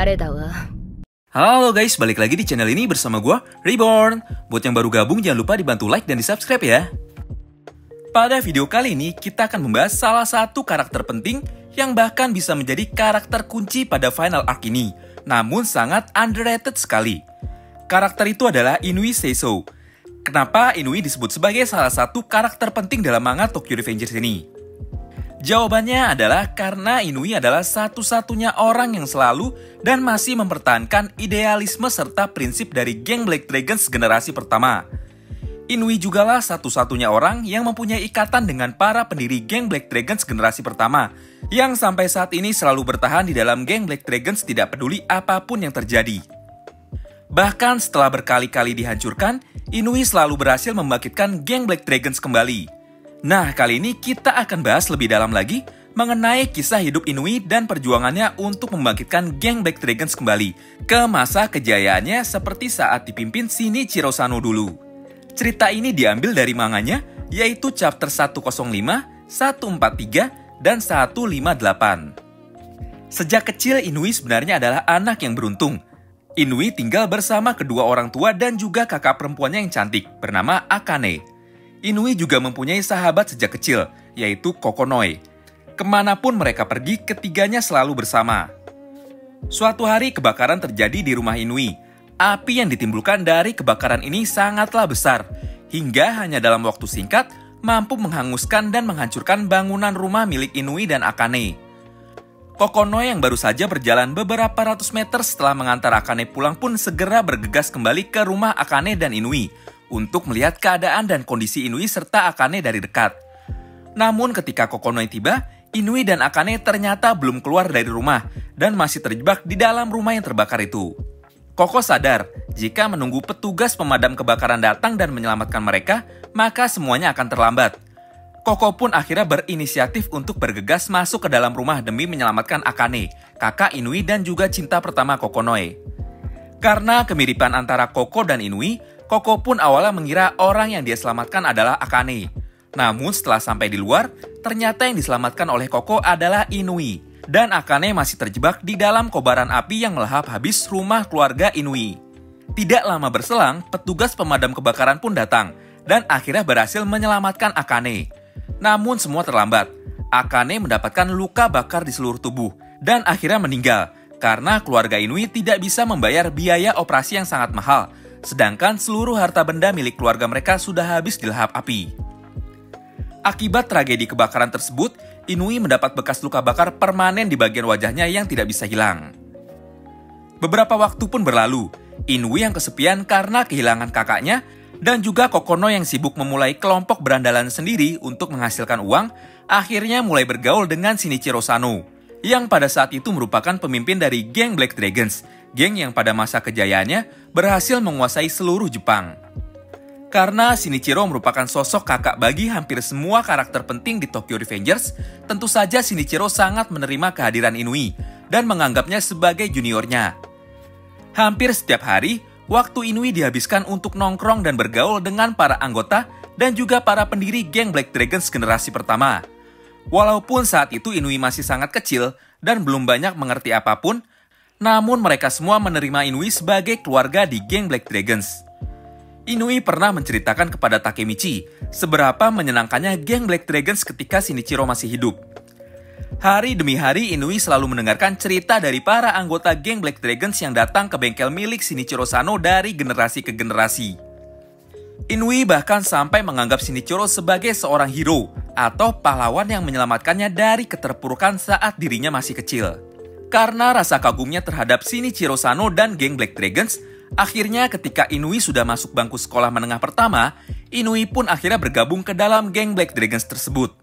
れだわ。 Halo guys, balik lagi di channel ini bersama gue, Reborn. Buat yang baru gabung, jangan lupa dibantu like dan di subscribe ya. Pada video kali ini, kita akan membahas salah satu karakter penting yang bahkan bisa menjadi karakter kunci pada final arc ini, namun sangat underrated sekali. Karakter itu adalah Inui Seiso. Kenapa Inui disebut sebagai salah satu karakter penting dalam manga Tokyo Revengers ini? Jawabannya adalah karena Inui adalah satu-satunya orang yang selalu dan masih mempertahankan idealisme serta prinsip dari geng Black Dragons generasi pertama. Inui jugalah satu-satunya orang yang mempunyai ikatan dengan para pendiri geng Black Dragons generasi pertama, yang sampai saat ini selalu bertahan di dalam geng Black Dragons tidak peduli apapun yang terjadi. Bahkan setelah berkali-kali dihancurkan, Inui selalu berhasil membangkitkan geng Black Dragons kembali. Nah, kali ini kita akan bahas lebih dalam lagi mengenai kisah hidup Inui dan perjuangannya untuk membangkitkan geng Black Dragons kembali ke masa kejayaannya seperti saat dipimpin Shinichiro Sano dulu. Cerita ini diambil dari manganya, yaitu chapter 105, 143, dan 158. Sejak kecil, Inui sebenarnya adalah anak yang beruntung. Inui tinggal bersama kedua orang tua dan juga kakak perempuannya yang cantik, bernama Akane. Inui juga mempunyai sahabat sejak kecil, yaitu Kokonoi. Kemanapun mereka pergi, ketiganya selalu bersama. Suatu hari kebakaran terjadi di rumah Inui. Api yang ditimbulkan dari kebakaran ini sangatlah besar, hingga hanya dalam waktu singkat mampu menghanguskan dan menghancurkan bangunan rumah milik Inui dan Akane. Kokonoi yang baru saja berjalan beberapa ratus meter setelah mengantar Akane pulang pun segera bergegas kembali ke rumah Akane dan Inui untuk melihat keadaan dan kondisi Inui serta Akane dari dekat. Namun ketika Kokonoi tiba, Inui dan Akane ternyata belum keluar dari rumah dan masih terjebak di dalam rumah yang terbakar itu. Koko sadar, jika menunggu petugas pemadam kebakaran datang dan menyelamatkan mereka, maka semuanya akan terlambat. Koko pun akhirnya berinisiatif untuk bergegas masuk ke dalam rumah demi menyelamatkan Akane, kakak Inui dan juga cinta pertama Kokonoi. Karena kemiripan antara Koko dan Inui, Koko pun awalnya mengira orang yang dia selamatkan adalah Akane. Namun setelah sampai di luar, ternyata yang diselamatkan oleh Koko adalah Inui. Dan Akane masih terjebak di dalam kobaran api yang melahap habis rumah keluarga Inui. Tidak lama berselang, petugas pemadam kebakaran pun datang dan akhirnya berhasil menyelamatkan Akane. Namun semua terlambat. Akane mendapatkan luka bakar di seluruh tubuh dan akhirnya meninggal karena keluarga Inui tidak bisa membayar biaya operasi yang sangat mahal. Sedangkan seluruh harta benda milik keluarga mereka sudah habis dilahap api. Akibat tragedi kebakaran tersebut, Inui mendapat bekas luka bakar permanen di bagian wajahnya yang tidak bisa hilang. Beberapa waktu pun berlalu, Inui yang kesepian karena kehilangan kakaknya, dan juga Kokono yang sibuk memulai kelompok berandalan sendiri untuk menghasilkan uang, akhirnya mulai bergaul dengan Shinichiro Sano, yang pada saat itu merupakan pemimpin dari geng Black Dragons, geng yang pada masa kejayaannya berhasil menguasai seluruh Jepang. Karena Shinichiro merupakan sosok kakak bagi hampir semua karakter penting di Tokyo Revengers, tentu saja Shinichiro sangat menerima kehadiran Inui dan menganggapnya sebagai juniornya. Hampir setiap hari, waktu Inui dihabiskan untuk nongkrong dan bergaul dengan para anggota dan juga para pendiri geng Black Dragons generasi pertama. Walaupun saat itu Inui masih sangat kecil dan belum banyak mengerti apapun, namun mereka semua menerima Inui sebagai keluarga di geng Black Dragons. Inui pernah menceritakan kepada Takemichi seberapa menyenangkannya geng Black Dragons ketika Shinichiro masih hidup. Hari demi hari Inui selalu mendengarkan cerita dari para anggota geng Black Dragons yang datang ke bengkel milik Shinichiro Sano dari generasi ke generasi. Inui bahkan sampai menganggap Shinichiro sebagai seorang hero atau pahlawan yang menyelamatkannya dari keterpurukan saat dirinya masih kecil. Karena rasa kagumnya terhadap Shinichiro Sano dan geng Black Dragons, akhirnya ketika Inui sudah masuk bangku sekolah menengah pertama, Inui pun akhirnya bergabung ke dalam geng Black Dragons tersebut.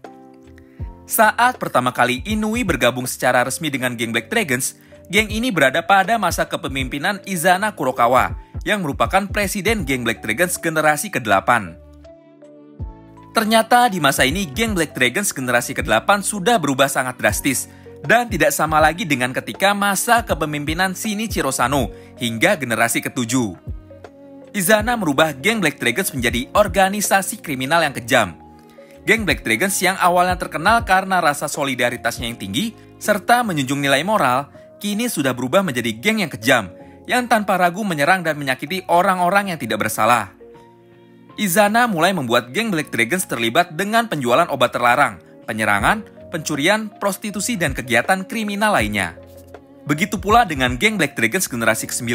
Saat pertama kali Inui bergabung secara resmi dengan geng Black Dragons, geng ini berada pada masa kepemimpinan Izana Kurokawa, yang merupakan presiden geng Black Dragons generasi ke-8. Ternyata di masa ini geng Black Dragons generasi ke-8 sudah berubah sangat drastis, dan tidak sama lagi dengan ketika masa kepemimpinan Shinichiro Sano hingga generasi ke-7. Izana merubah geng Black Dragons menjadi organisasi kriminal yang kejam. Geng Black Dragons yang awalnya terkenal karena rasa solidaritasnya yang tinggi serta menjunjung nilai moral, kini sudah berubah menjadi geng yang kejam, yang tanpa ragu menyerang dan menyakiti orang-orang yang tidak bersalah. Izana mulai membuat geng Black Dragons terlibat dengan penjualan obat terlarang, penyerangan, pencurian, prostitusi, dan kegiatan kriminal lainnya. Begitu pula dengan geng Black Dragons generasi ke-9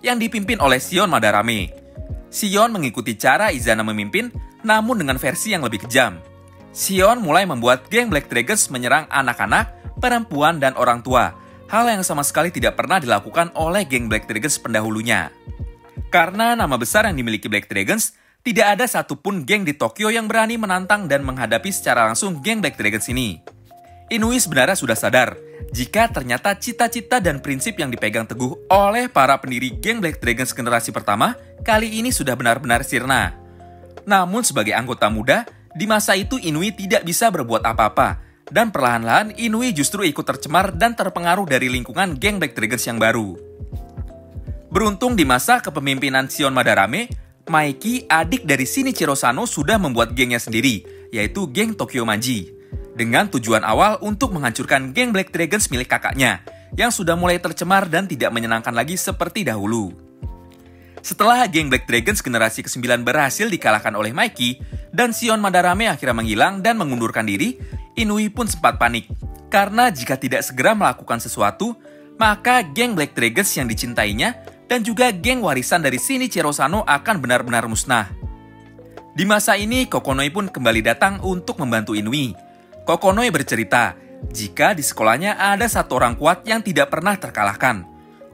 yang dipimpin oleh Shion Madarame. Shion mengikuti cara Izana memimpin, namun dengan versi yang lebih kejam. Shion mulai membuat geng Black Dragons menyerang anak-anak, perempuan, dan orang tua, hal yang sama sekali tidak pernah dilakukan oleh geng Black Dragons pendahulunya. Karena nama besar yang dimiliki Black Dragons, tidak ada satupun geng di Tokyo yang berani menantang dan menghadapi secara langsung geng Black Dragons ini. Inui sebenarnya sudah sadar jika ternyata cita-cita dan prinsip yang dipegang teguh oleh para pendiri geng Black Dragons generasi pertama kali ini sudah benar-benar sirna. Namun sebagai anggota muda, di masa itu Inui tidak bisa berbuat apa-apa, dan perlahan-lahan Inui justru ikut tercemar dan terpengaruh dari lingkungan geng Black Dragons yang baru. Beruntung di masa kepemimpinan Shion Madarame, Maiki, adik dari Shinichiro Sano, sudah membuat gengnya sendiri, yaitu geng Tokyo Manji, dengan tujuan awal untuk menghancurkan geng Black Dragons milik kakaknya, yang sudah mulai tercemar dan tidak menyenangkan lagi seperti dahulu. Setelah geng Black Dragons generasi ke-9 berhasil dikalahkan oleh Maiki, dan Shion Madarame akhirnya menghilang dan mengundurkan diri, Inui pun sempat panik, karena jika tidak segera melakukan sesuatu, maka geng Black Dragons yang dicintainya dan juga geng warisan dari Shinichiro Sano akan benar-benar musnah. Di masa ini, Kokonoi pun kembali datang untuk membantu Inui. Kokonoi bercerita, jika di sekolahnya ada satu orang kuat yang tidak pernah terkalahkan.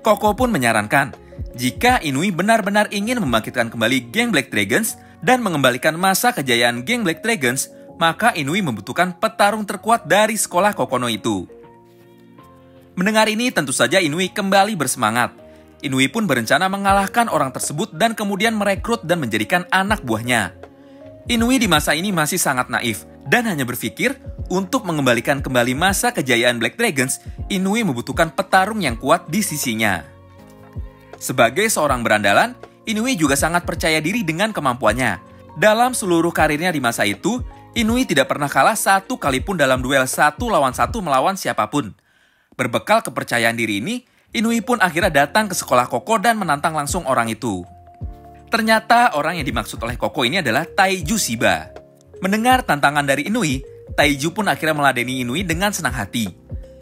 Koko pun menyarankan, jika Inui benar-benar ingin membangkitkan kembali geng Black Dragons dan mengembalikan masa kejayaan geng Black Dragons, maka Inui membutuhkan petarung terkuat dari sekolah Kokonoi itu. Mendengar ini, tentu saja Inui kembali bersemangat. Inui pun berencana mengalahkan orang tersebut dan kemudian merekrut dan menjadikan anak buahnya. Inui di masa ini masih sangat naif dan hanya berpikir untuk mengembalikan kembali masa kejayaan Black Dragons, Inui membutuhkan petarung yang kuat di sisinya. Sebagai seorang berandalan, Inui juga sangat percaya diri dengan kemampuannya. Dalam seluruh karirnya di masa itu, Inui tidak pernah kalah satu kali pun dalam duel 1 lawan 1 melawan siapapun. Berbekal kepercayaan diri ini, Inui pun akhirnya datang ke sekolah Koko dan menantang langsung orang itu. Ternyata orang yang dimaksud oleh Koko ini adalah Taiju Shiba. Mendengar tantangan dari Inui, Taiju pun akhirnya meladeni Inui dengan senang hati.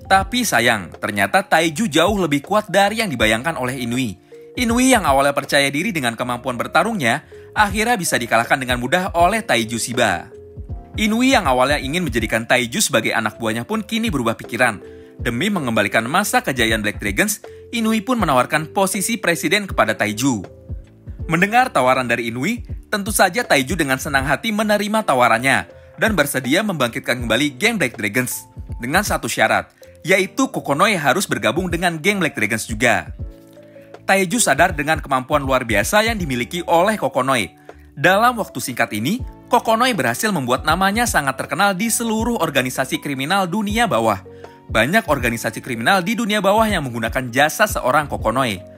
Tapi sayang, ternyata Taiju jauh lebih kuat dari yang dibayangkan oleh Inui. Inui yang awalnya percaya diri dengan kemampuan bertarungnya, akhirnya bisa dikalahkan dengan mudah oleh Taiju Shiba. Inui yang awalnya ingin menjadikan Taiju sebagai anak buahnya pun kini berubah pikiran. Demi mengembalikan masa kejayaan Black Dragons, Inui pun menawarkan posisi presiden kepada Taiju. Mendengar tawaran dari Inui, tentu saja Taiju dengan senang hati menerima tawarannya dan bersedia membangkitkan kembali geng Black Dragons dengan satu syarat, yaitu Kokonoi harus bergabung dengan geng Black Dragons juga. Taiju sadar dengan kemampuan luar biasa yang dimiliki oleh Kokonoi. Dalam waktu singkat ini, Kokonoi berhasil membuat namanya sangat terkenal di seluruh organisasi kriminal dunia bawah. Banyak organisasi kriminal di dunia bawah yang menggunakan jasa seorang Kokonoi.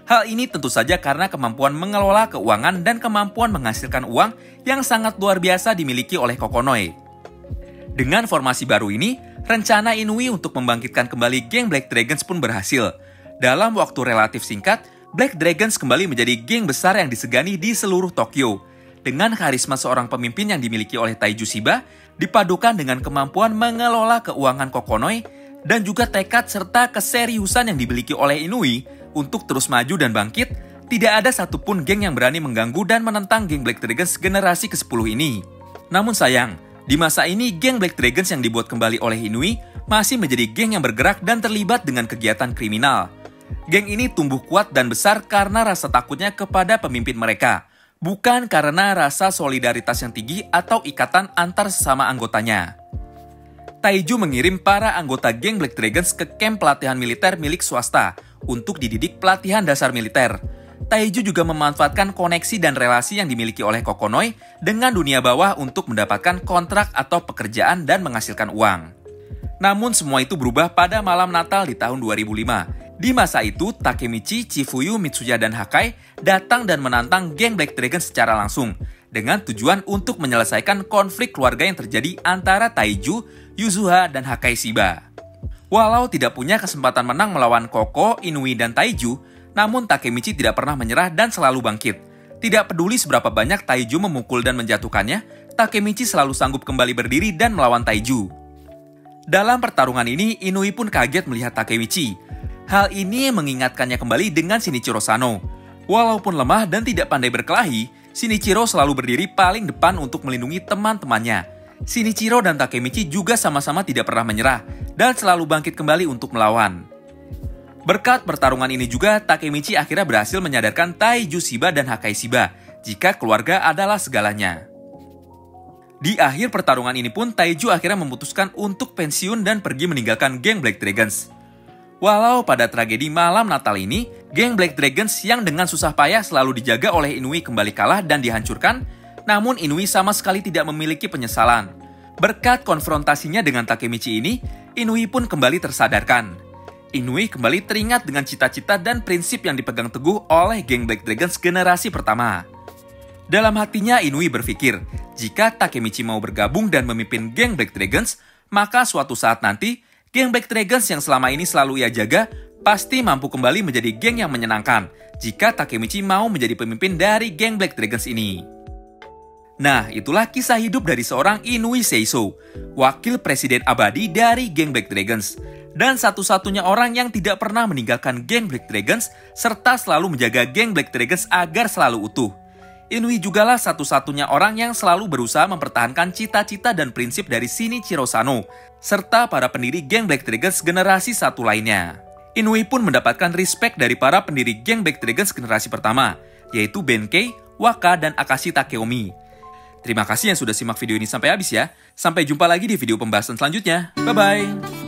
Hal ini tentu saja karena kemampuan mengelola keuangan dan kemampuan menghasilkan uang yang sangat luar biasa dimiliki oleh Kokonoi. Dengan formasi baru ini, rencana Inui untuk membangkitkan kembali geng Black Dragons pun berhasil. Dalam waktu relatif singkat, Black Dragons kembali menjadi geng besar yang disegani di seluruh Tokyo. Dengan karisma seorang pemimpin yang dimiliki oleh Taiju Shiba, dipadukan dengan kemampuan mengelola keuangan Kokonoi, dan juga tekad serta keseriusan yang dimiliki oleh Inui untuk terus maju dan bangkit, tidak ada satupun geng yang berani mengganggu dan menentang geng Black Dragons generasi ke-10 ini. Namun sayang, di masa ini geng Black Dragons yang dibuat kembali oleh Inui masih menjadi geng yang bergerak dan terlibat dengan kegiatan kriminal. Geng ini tumbuh kuat dan besar karena rasa takutnya kepada pemimpin mereka, bukan karena rasa solidaritas yang tinggi atau ikatan antar sesama anggotanya. Taiju mengirim para anggota geng Black Dragons ke kamp pelatihan militer milik swasta untuk dididik pelatihan dasar militer. Taiju juga memanfaatkan koneksi dan relasi yang dimiliki oleh Kokonoi dengan dunia bawah untuk mendapatkan kontrak atau pekerjaan dan menghasilkan uang. Namun semua itu berubah pada malam Natal di tahun 2005. Di masa itu, Takemichi, Chifuyu, Mitsuya, dan Hakai datang dan menantang geng Black Dragon secara langsung dengan tujuan untuk menyelesaikan konflik keluarga yang terjadi antara Taiju, Yuzuha, dan Hakai Shiba. Walau tidak punya kesempatan menang melawan Koko, Inui, dan Taiju, namun Takemichi tidak pernah menyerah dan selalu bangkit. Tidak peduli seberapa banyak Taiju memukul dan menjatuhkannya, Takemichi selalu sanggup kembali berdiri dan melawan Taiju. Dalam pertarungan ini, Inui pun kaget melihat Takemichi. Hal ini mengingatkannya kembali dengan Shinichiro Sano. Walaupun lemah dan tidak pandai berkelahi, Shinichiro selalu berdiri paling depan untuk melindungi teman-temannya. Shinichiro dan Takemichi juga sama-sama tidak pernah menyerah dan selalu bangkit kembali untuk melawan. Berkat pertarungan ini juga, Takemichi akhirnya berhasil menyadarkan Taiju Shiba dan Hakai Shiba jika keluarga adalah segalanya. Di akhir pertarungan ini pun, Taiju akhirnya memutuskan untuk pensiun dan pergi meninggalkan geng Black Dragons. Walau pada tragedi malam Natal ini, geng Black Dragons yang dengan susah payah selalu dijaga oleh Inui kembali kalah dan dihancurkan, namun Inui sama sekali tidak memiliki penyesalan. Berkat konfrontasinya dengan Takemichi ini, Inui pun kembali tersadarkan. Inui kembali teringat dengan cita-cita dan prinsip yang dipegang teguh oleh geng Black Dragons generasi pertama. Dalam hatinya Inui berpikir, jika Takemichi mau bergabung dan memimpin geng Black Dragons, maka suatu saat nanti, geng Black Dragons yang selama ini selalu ia jaga, pasti mampu kembali menjadi geng yang menyenangkan, jika Takemichi mau menjadi pemimpin dari geng Black Dragons ini. Nah, itulah kisah hidup dari seorang Inui Seiso, wakil presiden abadi dari geng Black Dragons, dan satu-satunya orang yang tidak pernah meninggalkan geng Black Dragons, serta selalu menjaga geng Black Dragons agar selalu utuh. Inui jugalah satu-satunya orang yang selalu berusaha mempertahankan cita-cita dan prinsip dari Shinichiro Sano, serta para pendiri geng Black Dragons generasi satu lainnya. Inui pun mendapatkan respect dari para pendiri geng Black Dragons generasi pertama, yaitu Benkei, Waka, dan Akashi Takeomi. Terima kasih yang sudah simak video ini sampai habis ya. Sampai jumpa lagi di video pembahasan selanjutnya. Bye-bye.